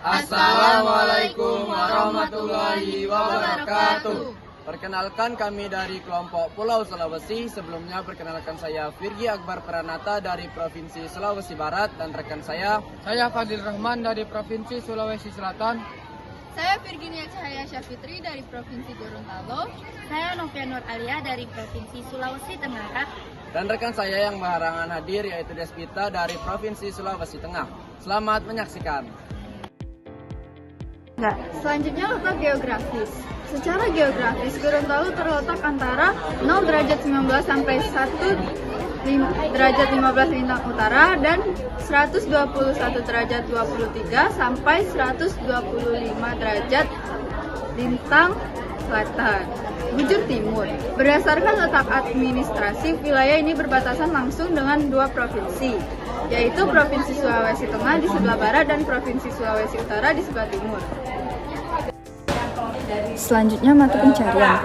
Assalamualaikum warahmatullahi wabarakatuh. Perkenalkan, kami dari kelompok Pulau Sulawesi. Sebelumnya perkenalkan, saya Virgi Akbar Pranata dari Provinsi Sulawesi Barat, dan rekan saya Fadil Rahman dari Provinsi Sulawesi Selatan. Saya Virginia Cahaya Syafitri dari Provinsi Gorontalo. Saya Novia Nur Alia dari Provinsi Sulawesi Tenggara. dan rekan saya yang berhalangan hadir, yaitu Despita dari Provinsi Sulawesi Tengah. Selamat menyaksikan. Selanjutnya letak geografis. Secara geografis, Gorontalo terletak antara 0 derajat 19 sampai 1 derajat 15 lintang utara dan 121 derajat 23 sampai 125 derajat lintang selatan. Bujur timur. Berdasarkan letak administratif, wilayah ini berbatasan langsung dengan dua provinsi, yaitu Provinsi Sulawesi Tengah di sebelah barat dan Provinsi Sulawesi Utara di sebelah timur. Selanjutnya, mata pencarian.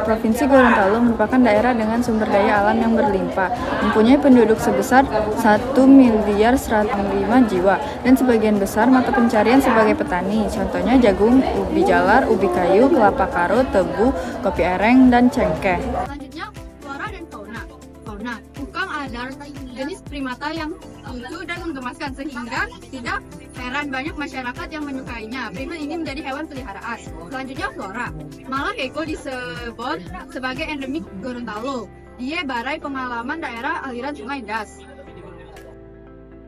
Provinsi Gorontalo merupakan daerah dengan sumber daya alam yang berlimpah, mempunyai penduduk sebesar 1.105.000 jiwa, dan sebagian besar mata pencarian sebagai petani, contohnya jagung, ubi jalar, ubi kayu, kelapa karut, tebu, kopi areng, dan cengkeh. Selanjutnya, flora dan fauna. Kukang adalah jenis primata yang lucu dan menggemaskan, sehingga tidak heran banyak masyarakat yang menyukainya. Primat ini menjadi hewan peliharaan. Selanjutnya, flora. Malah Eko disebut sebagai endemik Gorontalo. Dia barai pengalaman daerah aliran sungai Das.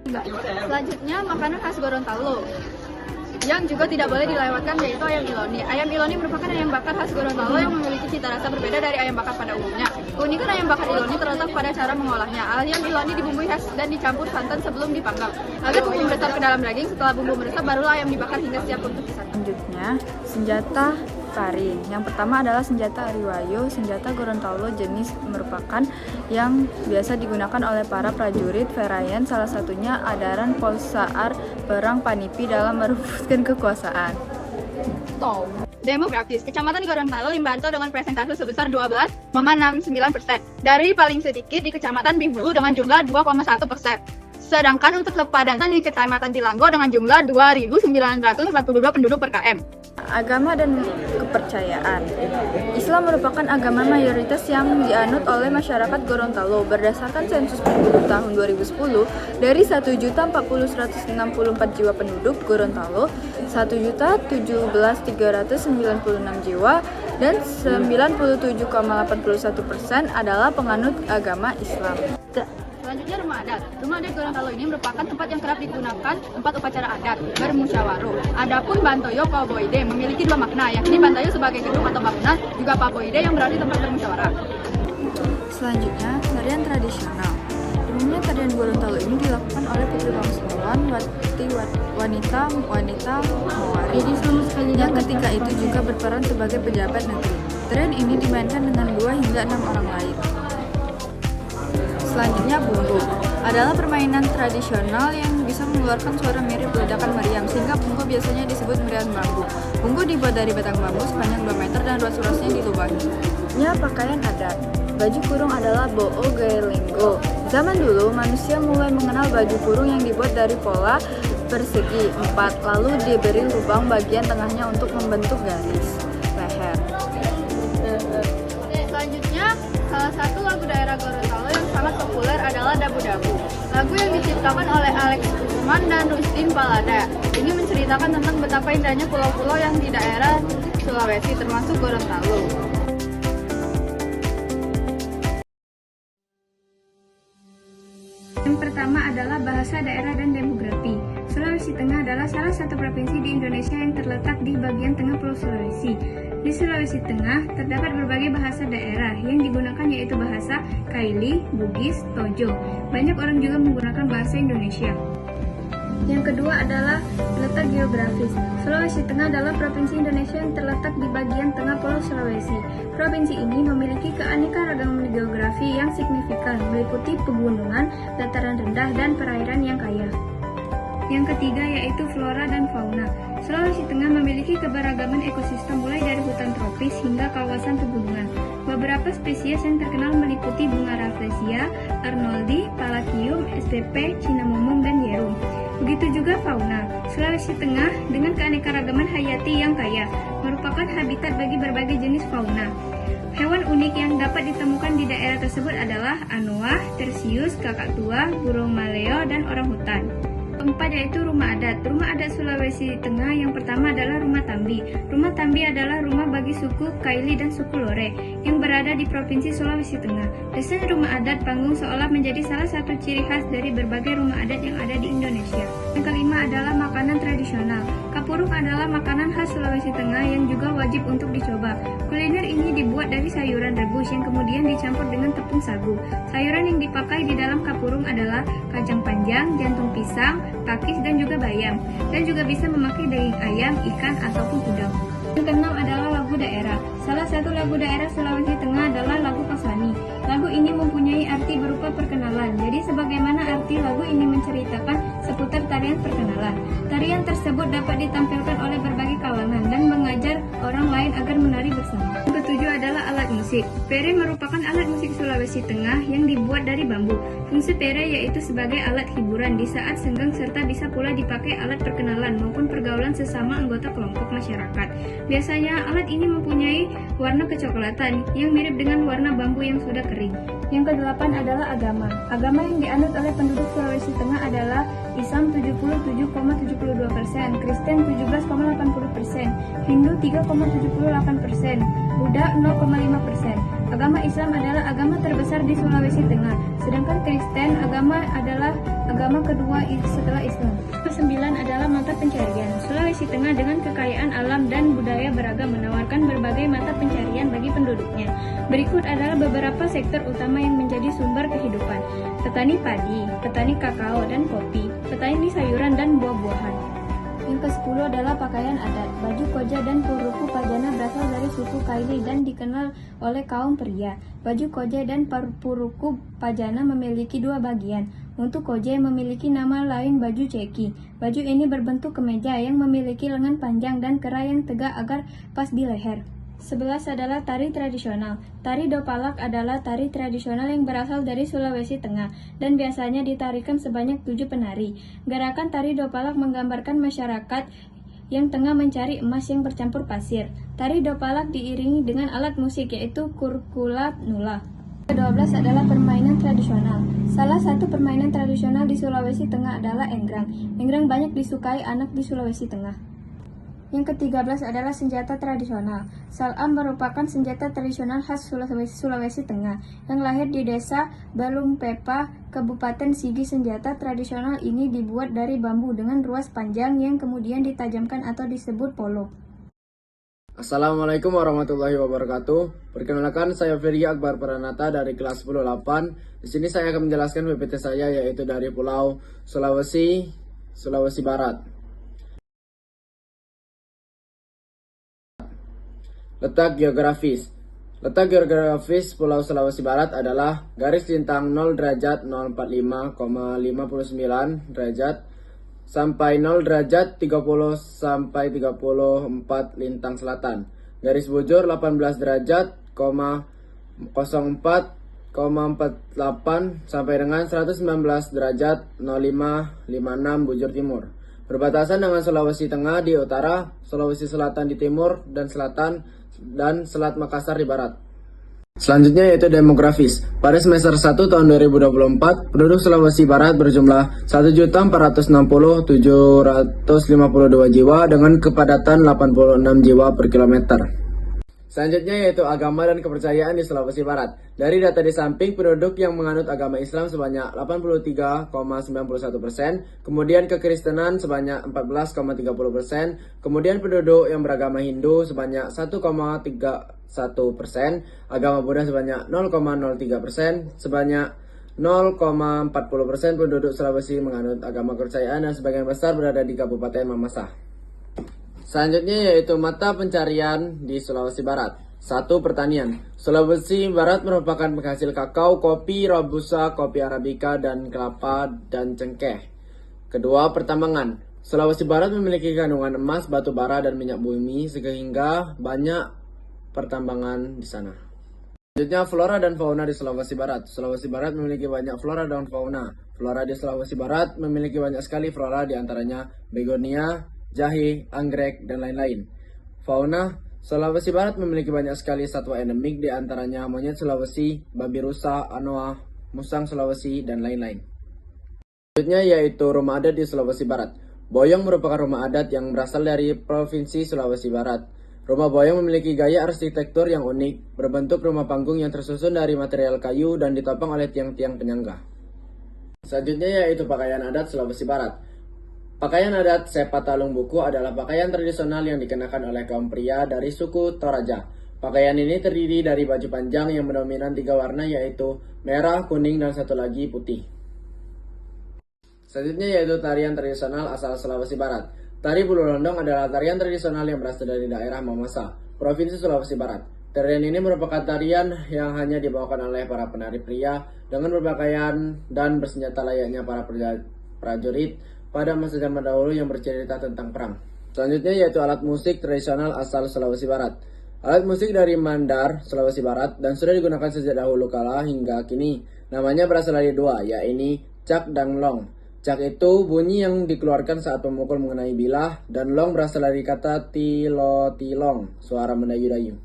Selanjutnya, makanan khas Gorontalo yang juga tidak boleh dilewatkan, yaitu ayam iloni. Ayam iloni merupakan ayam bakar khas Gorontalo yang memiliki cita rasa berbeda dari ayam bakar pada umumnya. Keunikan ayam bakar iloni terletak pada cara mengolahnya. Ayam iloni dibumbui khas dan dicampur santan sebelum dipanggang, agar bumbu meresap ke dalam daging. Setelah bumbu meresap, barulah ayam dibakar hingga siap untuk disantap. Selanjutnya, senjata Karing. Yang pertama adalah senjata Ariwayo. Senjata Gorontalo jenis merupakan yang biasa digunakan oleh para prajurit Ferayan, salah satunya adaran Polsaar Perang Panipi dalam merebutkan kekuasaan. Demografis. Kecamatan Gorontalo Limbanto dengan persentase sebesar 12,69%. Dari paling sedikit di Kecamatan Bingbulu dengan jumlah 2,1%. Sedangkan untuk terpadan di Kecamatan Tilanggo dengan jumlah 2.942 penduduk per km. Agama dan kepercayaan. Islam merupakan agama mayoritas yang dianut oleh masyarakat Gorontalo. Berdasarkan sensus penduduk tahun 2010, dari 1.040.164 jiwa penduduk Gorontalo, 1.017.396 jiwa dan 97,81% adalah penganut agama Islam. Selanjutnya, rumah adat. Rumah adat Gorontalo ini merupakan tempat yang kerap digunakan tempat upacara adat, bermusyawarah. Adapun Bantoyo Paboide memiliki dua makna, yakni Bantoyo sebagai gedung atau bangunan, juga Paboide yang berarti tempat bermusyawarah. Selanjutnya, tarian tradisional. Umumnya tarian Gorontalo ini dilakukan oleh putri bangsawan, wanita Mawari, yang ketika itu juga berperan sebagai pejabat negeri. Tarian ini dimainkan dengan 2 hingga 6 orang lain. Selanjutnya, bungku adalah permainan tradisional yang bisa mengeluarkan suara mirip ledakan meriam, sehingga bungku biasanya disebut meriam bambu. Bungku dibuat dari batang bambu sepanjang 2 meter dan ruas-ruasnya dilubangi. Pakaian adat. Baju kurung adalah bo'o gaya lenggo. Zaman dulu, manusia mulai mengenal baju kurung yang dibuat dari pola persegi 4, lalu diberi lubang bagian tengahnya untuk membentuk garis leher. Selanjutnya, salah satu lagu daerah Gorontalo yang sangat populer adalah Dabu Dabu. Lagu yang diciptakan oleh Alex Usman dan Rustin Palada. Ini menceritakan tentang betapa indahnya pulau-pulau yang di daerah Sulawesi, termasuk Gorontalo. Yang pertama adalah bahasa daerah dan demografi. Sulawesi Tengah adalah salah satu provinsi di Indonesia yang terletak di bagian tengah Pulau Sulawesi. Di Sulawesi Tengah terdapat berbagai bahasa daerah yang digunakan, yaitu bahasa Kaili, Bugis, Tojo. Banyak orang juga menggunakan bahasa Indonesia. Yang kedua adalah letak geografis. Sulawesi Tengah adalah provinsi Indonesia yang terletak di bagian tengah Pulau Sulawesi. Provinsi ini memiliki keanekaragaman geografi yang signifikan, meliputi pegunungan, dataran rendah, dan perairan yang kaya. Yang ketiga yaitu flora dan fauna. Sulawesi Tengah memiliki keberagaman ekosistem mulai dari hutan tropis hingga kawasan pegunungan. Beberapa spesies yang terkenal meliputi bunga rafflesia, arnoldi, palakium, spp, cinamomum, dan yerum. Begitu juga fauna. Sulawesi Tengah dengan daerah, merupakan habitat bagi berbagai jenis fauna. Hewan unik yang dapat ditemukan di daerah tersebut adalah anoa, tersius, kakak tua, burung maleo, dan orangutan. Keempat yaitu rumah adat. Rumah adat Sulawesi Tengah yang pertama adalah Rumah Tambi. Rumah Tambi adalah rumah bagi suku Kaili dan suku Lore yang berada di Provinsi Sulawesi Tengah. Desain rumah adat panggung seolah menjadi salah satu ciri khas dari berbagai rumah adat yang ada di Indonesia. Yang kelima adalah makanan tradisional. Kapurung adalah makanan khas Sulawesi Tengah yang juga wajib untuk dicoba. Kuliner ini dibuat dari sayuran rebus yang kemudian dicampur dengan tepung sagu. Sayuran yang dipakai di dalam kapurung adalah kacang panjang, jantung pisang, pakis, dan juga bayam. Dan juga bisa memakai daging ayam, ikan, ataupun udang. Yang keenam adalah lagu daerah. Salah satu lagu daerah Sulawesi Tengah adalah lagu Paswani. Lagu ini mempunyai arti berupa perkenalan. Jadi sebagaimana arti lagu ini menceritakan seputar tarian perkenalan. Tarian tersebut dapat ditampilkan oleh berbagai kalangan dan mengajar orang lain agar menari bersama. Yang ketujuh adalah alat musik. Pere merupakan alat musik Sulawesi Tengah yang dibuat dari bambu. Fungsi pere yaitu sebagai alat hiburan di saat senggang serta bisa pula dipakai alat perkenalan maupun pergaulan sesama anggota kelompok masyarakat. Biasanya alat ini mempunyai warna kecoklatan yang mirip dengan warna bambu yang sudah kering. Yang kedelapan adalah agama. Agama yang dianut oleh penduduk Sulawesi Tengah adalah Islam 77,72%, Kristen 17,80%, Hindu 3,78%, Buddha 0,5%. Agama Islam adalah agama terbesar di Sulawesi Tengah, sedangkan Kristen adalah agama kedua setelah Islam. Kesembilan adalah mata pencarian. Sulawesi Tengah dengan kekayaan alam dan budaya beragam menawarkan berbagai mata pencarian bagi penduduknya. Berikut adalah beberapa sektor utama yang menjadi sumber kehidupan: petani padi, petani kakao dan kopi, petani sayuran dan buah-buahan. Yang ke-10 adalah pakaian adat. Baju koja dan puruku pajana berasal dari suku Kaili dan dikenal oleh kaum pria. Baju koja dan puruku pajana memiliki dua bagian. Untuk koja memiliki nama lain baju ceki. Baju ini berbentuk kemeja yang memiliki lengan panjang dan kera yang tegak agar pas di leher. 11 adalah tari tradisional. Tari Dopalak adalah tari tradisional yang berasal dari Sulawesi Tengah dan biasanya ditarikan sebanyak 7 penari. Gerakan tari Dopalak menggambarkan masyarakat yang tengah mencari emas yang bercampur pasir. Tari Dopalak diiringi dengan alat musik yaitu kurkula nula. Ke-12 adalah permainan tradisional. Salah satu permainan tradisional di Sulawesi Tengah adalah enggrang. Enggrang banyak disukai anak di Sulawesi Tengah. Yang ke-13 adalah senjata tradisional. Salam merupakan senjata tradisional khas Sulawesi Tengah yang lahir di desa Balungpepa, Kabupaten Sigi. Senjata tradisional ini dibuat dari bambu dengan ruas panjang yang kemudian ditajamkan atau disebut polo. Assalamualaikum warahmatullahi wabarakatuh. Perkenalkan, saya Firgi Akbar Pranata dari kelas 10-8. Di sini saya akan menjelaskan PPT saya, yaitu dari Pulau Sulawesi Barat. Letak geografis. Letak geografis Pulau Sulawesi Barat adalah garis lintang 0 derajat 045,59 derajat sampai 0 derajat 30 sampai 34 lintang selatan. Garis bujur 18 derajat, 04,48 sampai dengan 119 derajat 0556 bujur timur. Berbatasan dengan Sulawesi Tengah di utara, Sulawesi Selatan di timur dan selatan, dan Selat Makassar di barat. Selanjutnya yaitu demografis. Pada semester 1 tahun 2024, penduduk Sulawesi Barat berjumlah 1.460.752 jiwa dengan kepadatan 86 jiwa per kilometer. Selanjutnya yaitu agama dan kepercayaan di Sulawesi Barat. Dari data di samping, penduduk yang menganut agama Islam sebanyak 83,91%, kemudian kekristenan sebanyak 14,30%, kemudian penduduk yang beragama Hindu sebanyak 1,31%, agama Buddha sebanyak 0,03%, sebanyak 0,40% penduduk Sulawesi menganut agama kepercayaan dan sebagian besar berada di Kabupaten Mamasa. Selanjutnya yaitu mata pencarian di Sulawesi Barat. 1. Pertanian. Sulawesi Barat merupakan penghasil kakao, kopi, robusta, kopi arabica, dan kelapa dan cengkeh. Kedua, pertambangan. Sulawesi Barat memiliki kandungan emas, batu bara, dan minyak bumi sehingga banyak pertambangan di sana. Selanjutnya, flora dan fauna di Sulawesi Barat. Sulawesi Barat memiliki banyak flora dan fauna. Flora di Sulawesi Barat memiliki banyak sekali flora, diantaranya begonia, jahe, anggrek, dan lain-lain. Fauna, Sulawesi Barat memiliki banyak sekali satwa endemik, di antaranya monyet Sulawesi, babi rusa, anoa, musang Sulawesi, dan lain-lain. Selanjutnya yaitu rumah adat di Sulawesi Barat. Boyong merupakan rumah adat yang berasal dari Provinsi Sulawesi Barat. Rumah Boyong memiliki gaya arsitektur yang unik, berbentuk rumah panggung yang tersusun dari material kayu dan ditopang oleh tiang-tiang penyangga. Selanjutnya yaitu pakaian adat Sulawesi Barat. Pakaian adat Sepatalung Buku adalah pakaian tradisional yang dikenakan oleh kaum pria dari suku Toraja. Pakaian ini terdiri dari baju panjang yang mendominan 3 warna yaitu merah, kuning, dan satu lagi putih. Selanjutnya yaitu tarian tradisional asal Sulawesi Barat. Tari Bulu Londong adalah tarian tradisional yang berasal dari daerah Mamasa, Provinsi Sulawesi Barat. Tarian ini merupakan tarian yang hanya dibawakan oleh para penari pria dengan berpakaian dan bersenjata layaknya para prajurit pada masa zaman dahulu yang bercerita tentang perang. Selanjutnya yaitu alat musik tradisional asal Sulawesi Barat. Alat musik dari Mandar, Sulawesi Barat, dan sudah digunakan sejak dahulu kala hingga kini. Namanya berasal dari 2, yaitu cak dan long. Cak itu bunyi yang dikeluarkan saat pemukul mengenai bilah, dan long berasal dari kata tilo-tilong, suara mendayu-dayu.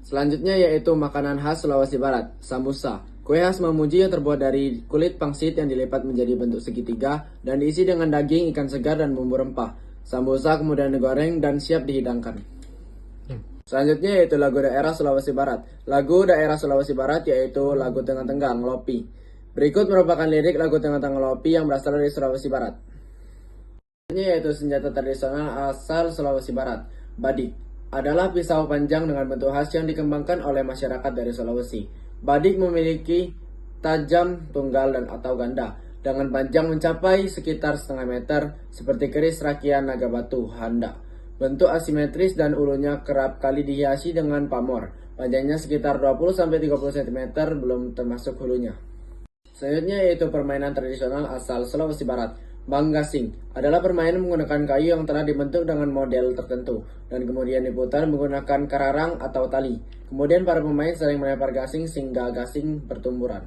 Selanjutnya yaitu makanan khas Sulawesi Barat, sambusa. Kue khas Mamuju yang terbuat dari kulit pangsit yang dilipat menjadi bentuk segitiga dan diisi dengan daging, ikan segar, dan bumbu rempah. Sambusa kemudian digoreng dan siap dihidangkan. Selanjutnya yaitu lagu daerah Sulawesi Barat. Lagu daerah Sulawesi Barat yaitu lagu Tengah-Tengah Lopi. Berikut merupakan lirik lagu Tengah-Tengah Lopi yang berasal dari Sulawesi Barat. Selanjutnya yaitu senjata tradisional asal Sulawesi Barat. Badik adalah pisau panjang dengan bentuk khas yang dikembangkan oleh masyarakat dari Sulawesi. Badik memiliki tajam tunggal dan atau ganda dengan panjang mencapai sekitar setengah meter seperti keris rakian naga batu handa. Bentuk asimetris dan ulunya kerap kali dihiasi dengan pamor. Panjangnya sekitar 20-30 cm belum termasuk hulunya. Selanjutnya yaitu permainan tradisional asal Sulawesi Barat. Banggasing adalah permainan menggunakan kayu yang telah dibentuk dengan model tertentu dan kemudian diputar menggunakan kararang atau tali. Kemudian para pemain saling melempar gasing sehingga gasing bertumburan.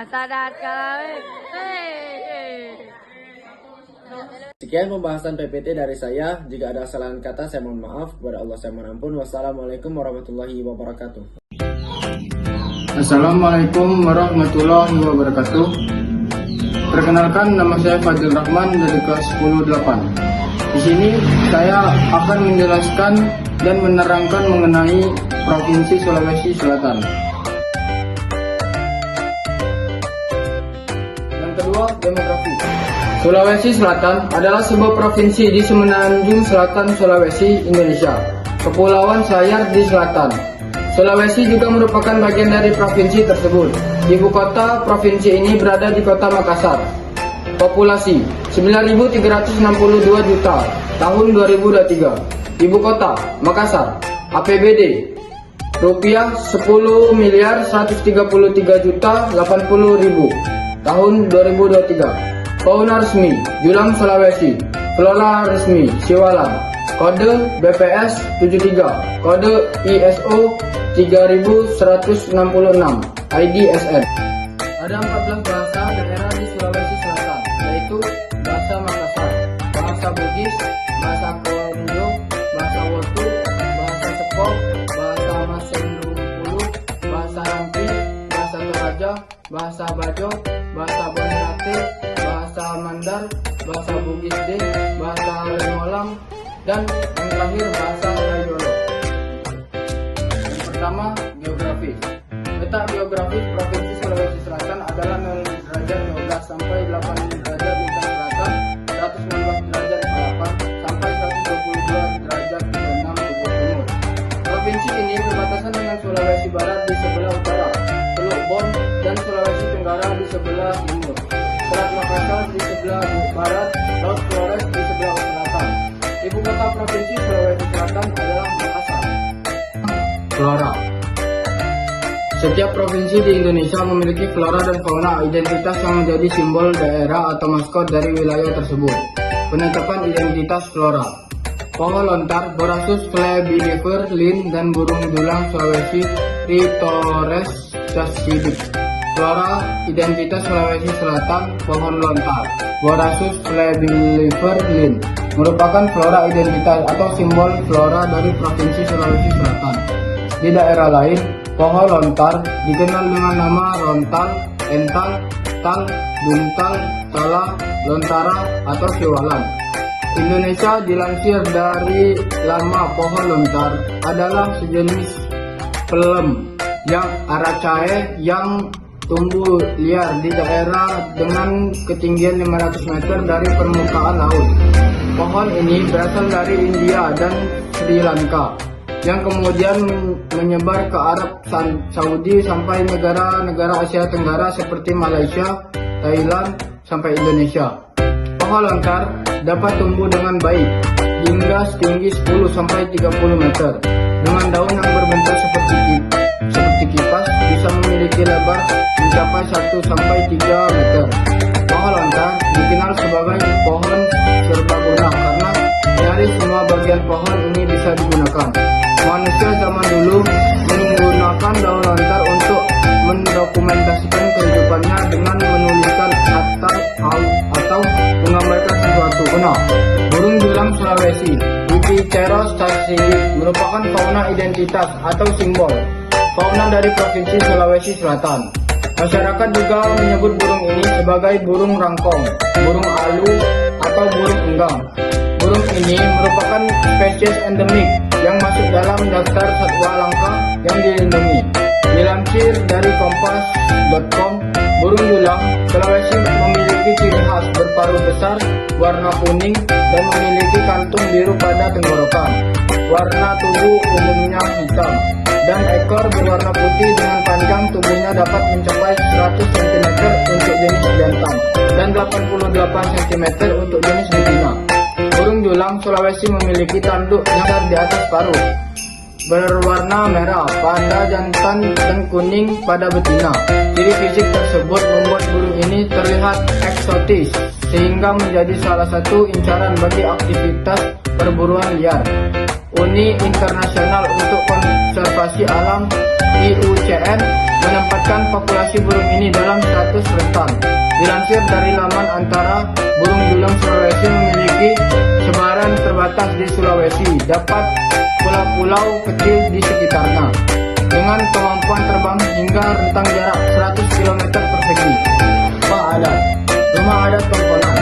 Sadat kalawe. Sekian pembahasan PPT dari saya. Jika ada kesalahan kata, saya mohon maaf. Kepada Allah saya mohon ampun. Wassalamualaikum warahmatullahi wabarakatuh. Assalamualaikum warahmatullahi wabarakatuh. Perkenalkan, nama saya Fadil Rahman dari kelas 10-8. Di sini saya akan menjelaskan dan menerangkan mengenai Provinsi Sulawesi Selatan. Yang kedua, demografi. Sulawesi Selatan adalah sebuah provinsi di semenanjung selatan Sulawesi, Indonesia. Kepulauan Selayar di selatan. Sulawesi juga merupakan bagian dari provinsi tersebut. Ibu kota provinsi ini berada di kota Makassar. Populasi 9.362 juta tahun 2023. Ibu kota Makassar. APBD rupiah 10.133.080.000 tahun 2023. Fauna resmi Julang Sulawesi. Flora resmi Siwalan. Kode BPS 73. Kode ISO 3166. IDSN. Ada 14 bahasa daerah di Sulawesi Selatan, yaitu bahasa Makassar, bahasa Bugis, bahasa Konjo, bahasa Wotu, bahasa Sepok, bahasa Masendrungkulu, bahasa Rampi, bahasa Toraja, bahasa Bajo, bahasa Bondate, bahasa Mandar, bahasa Bugis D, bahasa Lemolang, dan yang terakhir bahasa Rayolo. Yang pertama, geografis. Letak geografis Provinsi Sulawesi Selatan adalah 0 derajat 12 sampai 8 derajat lintang selatan, 119 derajat selatan sampai 122 derajat 6 bujur timur. Provinsi ini berbatasan dengan Sulawesi Barat di sebelah utara, Teluk Bon dan Sulawesi Tenggara di sebelah timur, Selat Makassar di sebelah barat, Laut Flores di sebelah selatan. Ibu kota Provinsi Sulawesi Selatan adalah Makassar. Flora. Setiap provinsi di Indonesia memiliki flora dan fauna identitas yang menjadi simbol daerah atau maskot dari wilayah tersebut. Penetapan identitas flora. Pohon lontar, Borassus flebilifer, Linn, dan burung julang Sulawesi, Rhitores chassidus. Flora identitas Sulawesi Selatan, pohon lontar, Borassus flebilifer, Linn, merupakan flora identitas atau simbol flora dari Provinsi Sulawesi Selatan. Di daerah lain, pohon lontar dikenal dengan nama rontal, ental, tal, buntal, tala, lontara, atau siwalan. Indonesia dilansir dari Lama, pohon lontar adalah sejenis pelem yang Araceae yang tumbuh liar di daerah dengan ketinggian 500 meter dari permukaan laut. Pohon ini berasal dari India dan Sri Lanka, yang kemudian menyebar ke Arab Saudi sampai negara-negara Asia Tenggara seperti Malaysia, Thailand, sampai Indonesia. Pohon lontar dapat tumbuh dengan baik hingga setinggi 10-30 meter dengan daun yang berbentuk seperti kipas, bisa memiliki lebar mencapai 1-3 meter. Pohon lontar dikenal sebagai pohon serbaguna karena nyaris semua bagian pohon ini bisa digunakan. Manusia zaman dulu menggunakan daun lontar untuk mendokumentasikan kehidupannya dengan menuliskan atau menggambarkan sesuatu. Burung julang Sulawesi, Rhitores chassidus, merupakan fauna identitas atau simbol fauna dari Provinsi Sulawesi Selatan. Masyarakat juga menyebut burung ini sebagai burung rangkong, burung alu, atau burung enggang. Burung ini merupakan spesies endemik yang masuk dalam daftar satwa langka yang dilindungi. Dilansir dari kompas.com, burung julang Sulawesi memiliki ciri khas berparuh besar, warna kuning, dan memiliki kantung biru pada tenggorokan. Warna tubuh umumnya hitam, dan ekor berwarna putih dengan panjang tubuhnya dapat mencapai 100 cm untuk jenis jantan dan 88 cm untuk jenis betina. Burung julang Sulawesi memiliki tanduk yang di atas paruh, berwarna merah pada jantan dan kuning pada betina. Ciri fisik tersebut membuat burung ini terlihat eksotis sehingga menjadi salah satu incaran bagi aktivitas perburuan liar. Uni Internasional untuk Konservasi Alam IUCN menempatkan populasi burung ini dalam status rentan. Dilansir dari laman Antara, burung julang Sulawesi memiliki sebaran terbatas di Sulawesi, dapat pulau-pulau kecil di sekitarnya, dengan kemampuan terbang hingga rentang jarak 100 km persegi. Rumah adat, rumah adat Tongkonan,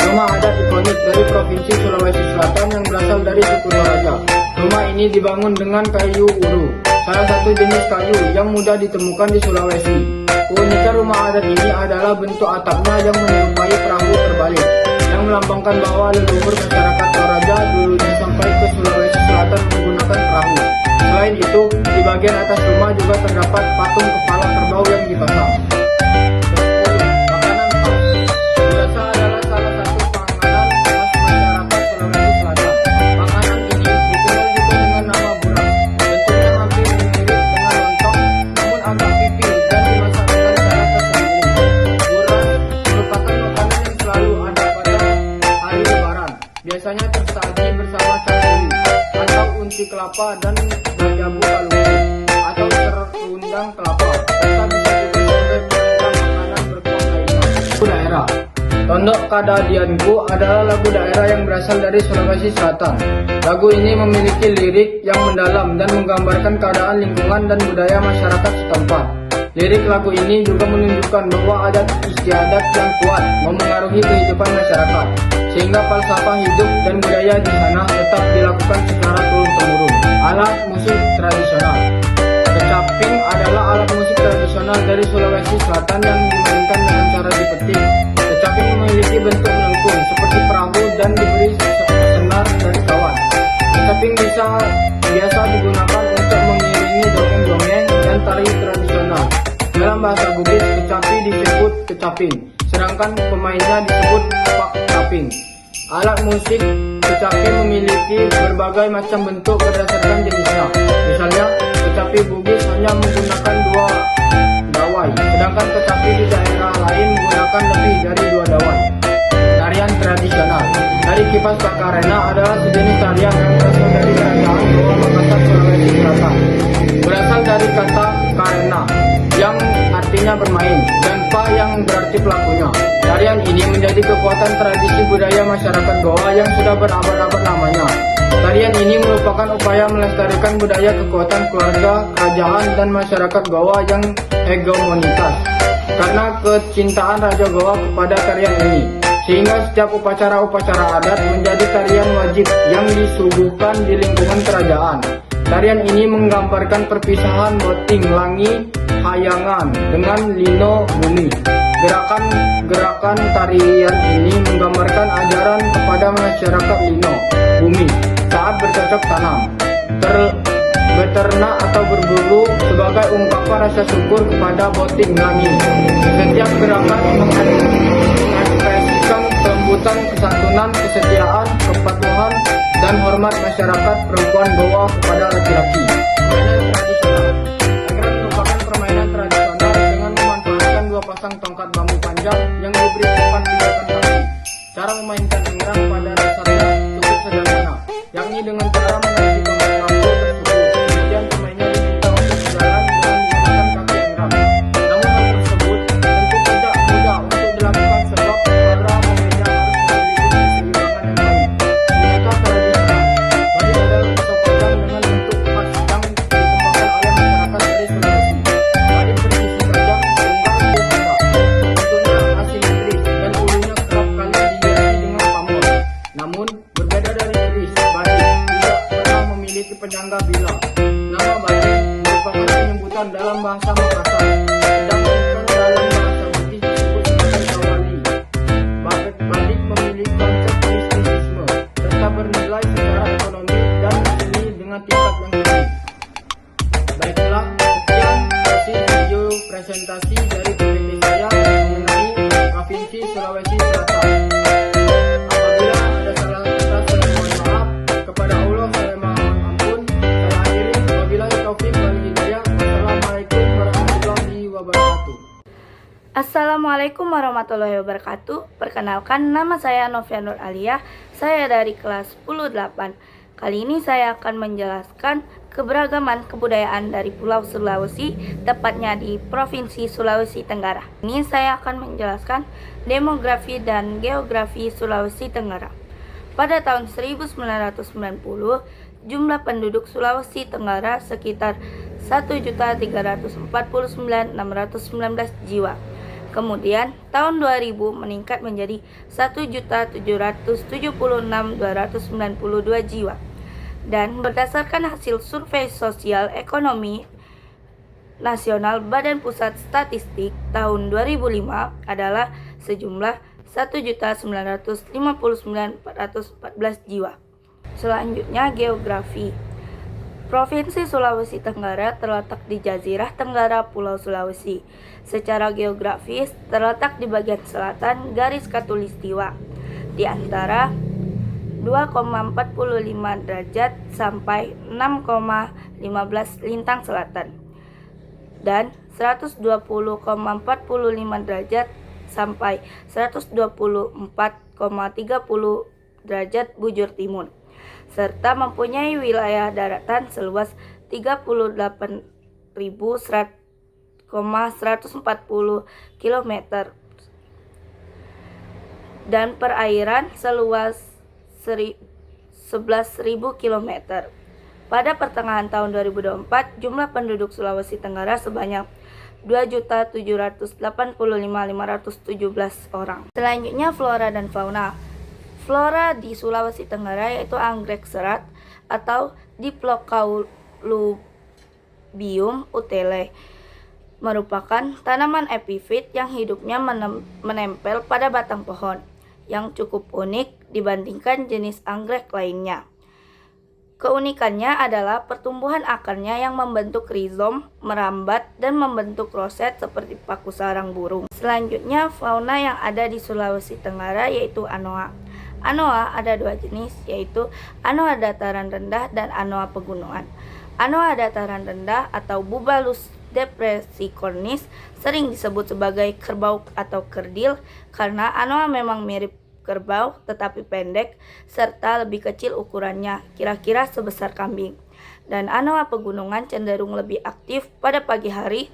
rumah adat ikonik dari Provinsi Sulawesi Selatan yang berasal dari suku Toraja. Rumah ini dibangun dengan kayu uru, salah satu jenis kayu yang mudah ditemukan di Sulawesi. Keunikan rumah adat ini adalah bentuk atapnya yang menyerupai perahu terbalik, yang melambangkan bahwa leluhur masyarakat Toraja dulunya sampai ke Sulawesi Selatan menggunakan perahu. Selain itu, di bagian atas rumah juga terdapat patung kepala kerbau yang dipasang. Makanan khas. Gurasa adalah salah satu panganan khas masyarakat Sulawesi Selatan. Makanan ini dikenal juga dengan nama buras. Bentuknya hampir mirip dengan lontong, namun agak pipih dan dimasak dengan cara tersendiri. Buras merupakan makanan yang selalu ada pada hari Lebaran. Biasanya tersaji bersama cangkuri atau unti kelapa dan gajabu kalungsi atau terundang kelapa, serta bisa juga sebagai pelengkap makanan berkuah lainnya. Lagu daerah. Tondok Kadadianku adalah lagu daerah yang berasal dari Sulawesi Selatan. Lagu ini memiliki lirik yang mendalam dan menggambarkan keadaan lingkungan dan budaya masyarakat setempat. Lirik lagu ini juga menunjukkan bahwa adat istiadat yang kuat memengaruhi kehidupan masyarakat, sehingga falsafah hidup dan budaya di sana tetap dilakukan secara turun-temurun. Alat musik tradisional. Kecaping adalah alat musik tradisional dari Sulawesi Selatan yang dimainkan dengan cara dipetik. Kecaping memiliki bentuk melengkung seperti perahu dan diberi senar dari kawan. Kecaping biasa digunakan untuk mengiringi dongeng-dongeng dan tari tradisional. Dalam bahasa Bugis, kecapi disebut kecaping, sedangkan pemainnya disebut pak caping. Alat musik kecapi memiliki berbagai macam bentuk berdasarkan jenisnya. Misalnya, kecapi Bugis hanya menggunakan 2 dawai, sedangkan kecapi di daerah lain menggunakan lebih dari 2 dawai. Tarian tradisional dari Kipas Pakarena adalah sejenis tarian yang berasal dari kerajaan Goa Makassar, Sulawesi Selatan. Berasal dari kata karena yang artinya bermain dan pa yang berarti pelakunya. Tarian ini menjadi kekuatan tradisi budaya masyarakat Goa yang sudah berabad-abad lamanya. Tarian ini merupakan upaya melestarikan budaya kekuatan keluarga, kerajaan, dan masyarakat Goa yang hegemonitas. Karena kecintaan Raja Goa kepada tarian ini, sehingga setiap upacara-upacara adat menjadi tarian wajib yang disuguhkan di lingkungan kerajaan. Tarian ini menggambarkan perpisahan Boting Langi Hayangan dengan Lino Bumi. Gerakan tarian ini menggambarkan ajaran kepada masyarakat Lino Bumi saat bercocok tanam, beternak atau berburu sebagai ungkapan rasa syukur kepada Boting Langi. Setiap gerakan mengekspresikan kelembutan, kesantunan, kesetiaan, kepatuhan, dan hormat masyarakat perempuan Goa kepada laki-laki. Permainan tradisional. Egrang merupakan permainan tradisional dengan memanfaatkan 2 pasang tongkat bambu panjang yang diberi umpan 3 kaki. Cara memainkan egrang pada dasarnya cukup sederhana, yakni dengan cara menaiki tongkat bambu tersebut. Kemudian pemainnya diminta untuk berjalan dengan menggunakan kaki egrang. Namun hal tersebut tentu tidak mudah untuk dilakukan sebab para pemainnya harus memiliki keseimbangan yang baik. Bineka tradisional. Bali adalah pisau panjang dengan bentuk khas yang dikembangkan oleh masyarakat dari Sulawesi. Bali bersisi panjang, tunggal, tunggal. Bentuknya asimetris dan ulunya kerap kali dihiasi dengan pamor. Namun berbeda dari keris, Bali tidak pernah memiliki penyangga bila. Nama Bali merupakan penyebutan dalam bahasa Makassar, sedangkan dalam bahasa Bugis disebut sebagai Kawali. Batik memiliki konsep mistisisme serta bernilai secara ekonomi dan seni dengan tingkat yang tinggi. Baiklah, sekian hasil video presentasi dari PPT saya mengenai Provinsi Sulawesi Selatan. Apabila ada salah kata, saya mohon maaf. Kepada Allah saya mohon ampun. Saya akhiri. Wabillahi taufiq wal hidayah. Wassalamualaikum warahmatullahi wabarakatuh. Assalamualaikum warahmatullahi wabarakatuh. Perkenalkan, nama saya Novia Nur Aliyah. Saya dari kelas 10-8. Kali ini saya akan menjelaskan keberagaman kebudayaan dari Pulau Sulawesi, tepatnya di Provinsi Sulawesi Tenggara. Ini saya akan menjelaskan demografi dan geografi Sulawesi Tenggara. Pada tahun 1990, jumlah penduduk Sulawesi Tenggara sekitar 1.349.619 jiwa. Kemudian tahun 2000 meningkat menjadi 1.776.292 jiwa. Dan berdasarkan hasil survei sosial ekonomi nasional Badan Pusat Statistik tahun 2005 adalah sejumlah 1.959.414 jiwa. Selanjutnya geografi. Provinsi Sulawesi Tenggara terletak di Jazirah Tenggara Pulau Sulawesi. Secara geografis terletak di bagian selatan garis khatulistiwa, di antara 2,45 derajat sampai 6,15 lintang selatan dan 120,45 derajat sampai 124,30 derajat bujur timur, serta mempunyai wilayah daratan seluas 38.140 km dan perairan seluas 11.000 km. Pada pertengahan tahun 2024, jumlah penduduk Sulawesi Tenggara sebanyak 2.785.517 orang. Selanjutnya flora dan fauna. Flora di Sulawesi Tenggara yaitu anggrek serat atau Diplocaulobium utele, merupakan tanaman epifit yang hidupnya menempel pada batang pohon, yang cukup unik dibandingkan jenis anggrek lainnya. Keunikannya adalah pertumbuhan akarnya yang membentuk rizom, merambat, dan membentuk roset seperti paku sarang burung. Selanjutnya, fauna yang ada di Sulawesi Tenggara yaitu anoa. Anoa ada 2 jenis, yaitu anoa dataran rendah dan anoa pegunungan. Anoa dataran rendah atau Bubalus depressicornis sering disebut sebagai kerbau atau kerdil karena anoa memang mirip kerbau tetapi pendek serta lebih kecil ukurannya, kira-kira sebesar kambing. Dan anoa pegunungan cenderung lebih aktif pada pagi hari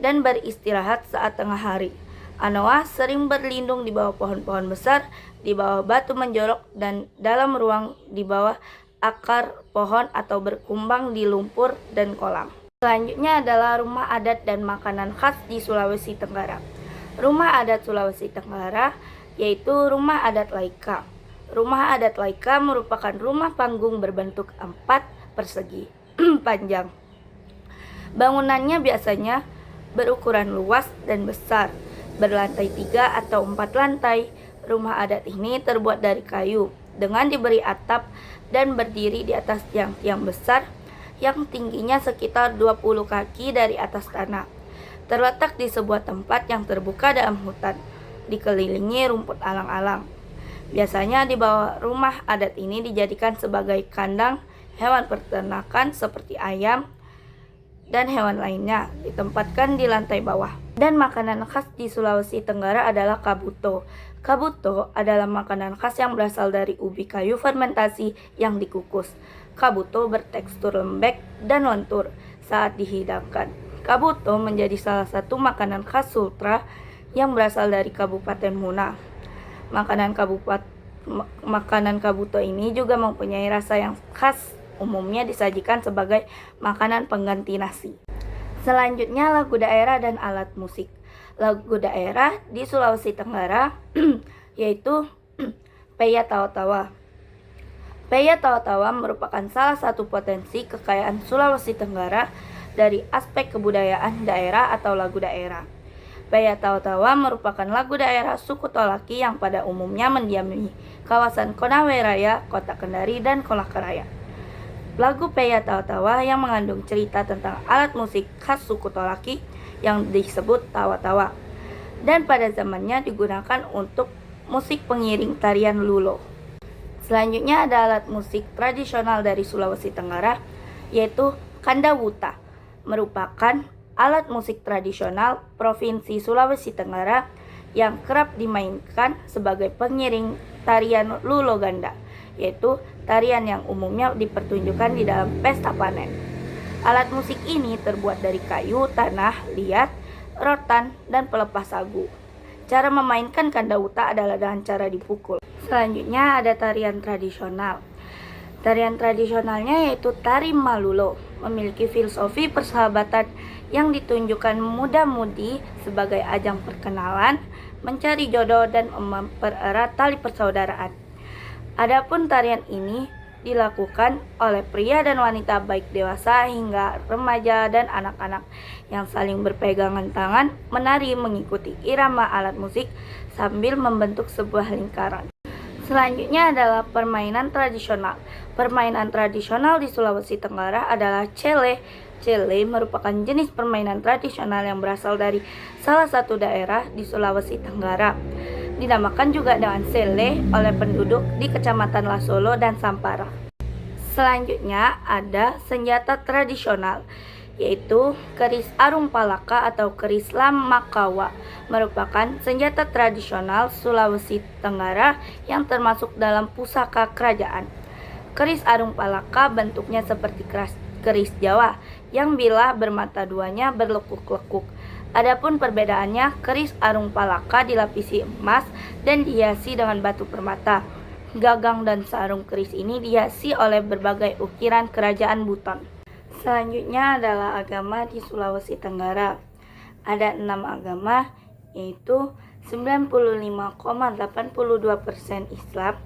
dan beristirahat saat tengah hari. Anoa sering berlindung di bawah pohon-pohon besar, di bawah batu menjorok, dan dalam ruang di bawah akar pohon atau berkumbang di lumpur dan kolam. Selanjutnya adalah rumah adat dan makanan khas di Sulawesi Tenggara. Rumah adat Sulawesi Tenggara yaitu rumah adat Laika. Rumah adat Laika merupakan rumah panggung berbentuk 4 persegi panjang. Bangunannya biasanya berukuran luas dan besar, berlantai 3 atau 4 lantai. Rumah adat ini terbuat dari kayu dengan diberi atap dan berdiri di atas tiang-tiang besar yang tingginya sekitar 20 kaki dari atas tanah. Terletak di sebuah tempat yang terbuka dalam hutan, dikelilingi rumput alang-alang. Biasanya di bawah rumah adat ini dijadikan sebagai kandang hewan peternakan seperti ayam dan hewan lainnya, ditempatkan di lantai bawah. Dan makanan khas di Sulawesi Tenggara adalah kabuto. Kabuto adalah makanan khas yang berasal dari ubi kayu fermentasi yang dikukus. Kabuto bertekstur lembek dan lentur saat dihidangkan. Kabuto menjadi salah satu makanan khas Sultra yang berasal dari Kabupaten Muna. Makanan kabuto ini juga mempunyai rasa yang khas, umumnya disajikan sebagai makanan pengganti nasi. Selanjutnya lagu daerah dan alat musik. Lagu daerah di Sulawesi Tenggara yaitu Peya Tawa-Tawa. Peya Tawa-Tawa merupakan salah satu potensi kekayaan Sulawesi Tenggara dari aspek kebudayaan daerah atau lagu daerah. Peya Tawa-Tawa merupakan lagu daerah suku Tolaki yang pada umumnya mendiami kawasan Konawe Raya, Kota Kendari, dan Kolaka Raya. Lagu Peya Tawa-Tawa yang mengandung cerita tentang alat musik khas suku Tolaki yang disebut tawa-tawa, dan pada zamannya digunakan untuk musik pengiring tarian lulo. Selanjutnya ada alat musik tradisional dari Sulawesi Tenggara yaitu kandawuta, merupakan alat musik tradisional Provinsi Sulawesi Tenggara yang kerap dimainkan sebagai pengiring tarian lulo ganda, yaitu tarian yang umumnya dipertunjukkan di dalam pesta panen. Alat musik ini terbuat dari kayu, tanah, liat, rotan, dan pelepas sagu. Cara memainkan kandawuta adalah dengan cara dipukul. Selanjutnya ada tarian tradisional. Tarian tradisionalnya yaitu tari malulo, memiliki filosofi persahabatan yang ditunjukkan muda-mudi sebagai ajang perkenalan, mencari jodoh, dan mempererat tali persaudaraan. Adapun tarian ini dilakukan oleh pria dan wanita baik dewasa hingga remaja dan anak-anak yang saling berpegangan tangan menari mengikuti irama alat musik sambil membentuk sebuah lingkaran. Selanjutnya adalah permainan tradisional. Permainan tradisional di Sulawesi Tenggara adalah cele. Cele merupakan jenis permainan tradisional yang berasal dari salah satu daerah di Sulawesi Tenggara. Dinamakan juga dengan sele oleh penduduk di Kecamatan Lasolo dan Sampara. Selanjutnya ada senjata tradisional, yaitu keris arung palaka atau keris lamakawa, merupakan senjata tradisional Sulawesi Tenggara yang termasuk dalam pusaka kerajaan. Keris arung palaka bentuknya seperti keris Jawa yang bila bermata duanya berlekuk-lekuk. Adapun perbedaannya, keris arung palaka dilapisi emas dan dihiasi dengan batu permata. Gagang dan sarung keris ini dihiasi oleh berbagai ukiran kerajaan Buton. Selanjutnya adalah agama di Sulawesi Tenggara. Ada 6 agama, yaitu 95,82% Islam,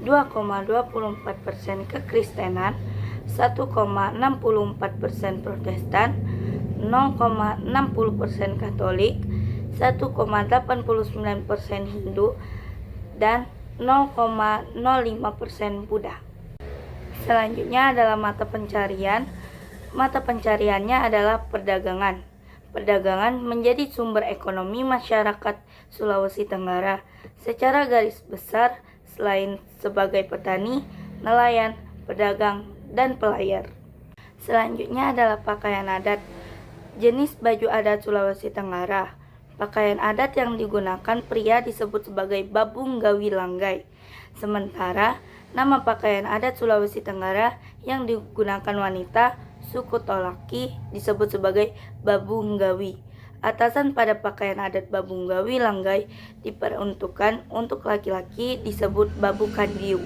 2,24% kekristenan, 1,64% Protestan, 0,60% Katolik, 1,89% Hindu, dan 0,05% Buddha. Selanjutnya adalah mata pencarian. Mata pencariannya adalah perdagangan. Perdagangan menjadi sumber ekonomi masyarakat Sulawesi Tenggara. Secara garis besar, selain sebagai petani, nelayan, pedagang, dan pelayar. Selanjutnya adalah pakaian adat. Jenis baju adat Sulawesi Tenggara. Pakaian adat yang digunakan pria disebut sebagai babung gawi langgai. Sementara nama pakaian adat Sulawesi Tenggara yang digunakan wanita suku Tolaki disebut sebagai babung gawi. Atasan pada pakaian adat babung gawi langgai diperuntukkan untuk laki-laki disebut babu kandiu.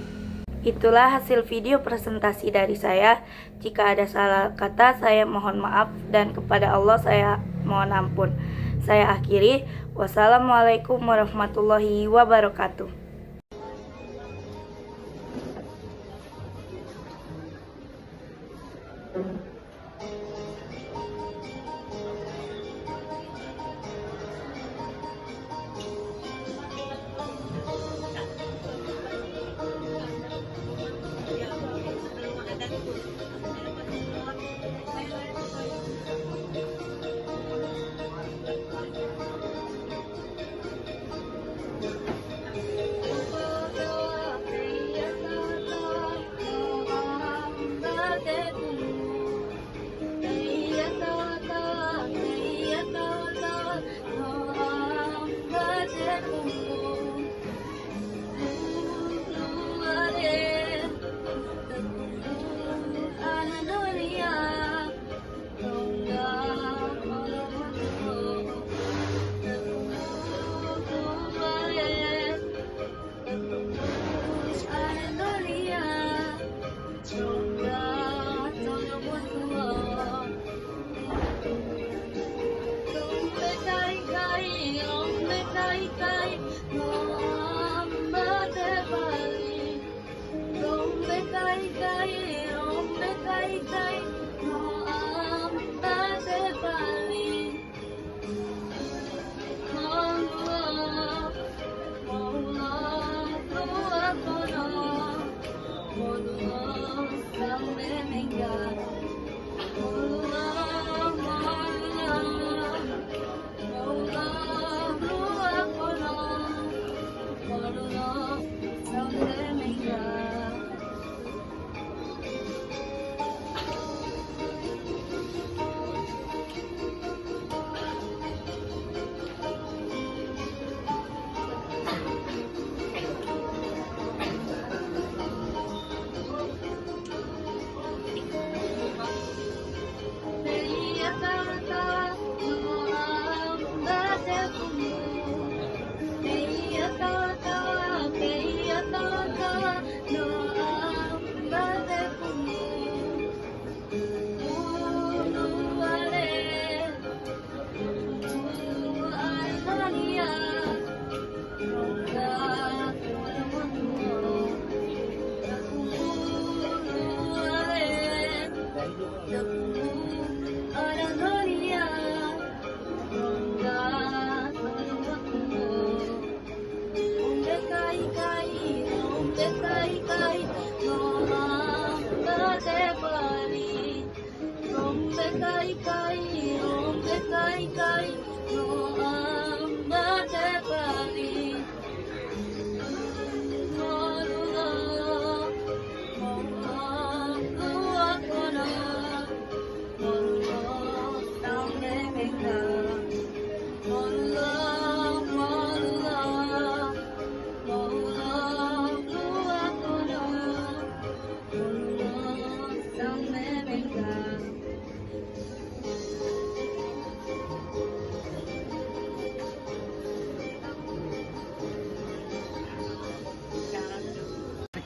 Itulah hasil video presentasi dari saya. Jika ada salah kata, saya mohon maaf, dan kepada Allah saya mohon ampun. Saya akhiri. Wassalamualaikum warahmatullahi wabarakatuh.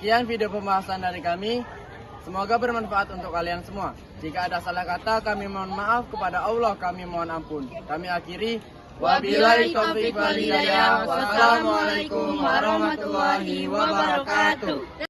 Sekian video pembahasan dari kami. Semoga bermanfaat untuk kalian semua. Jika ada salah kata, kami mohon maaf. Kepada Allah kami mohon ampun. Kami akhiri. Wabillahi taufiq wal hidayah. Wassalamualaikum warahmatullahi wabarakatuh.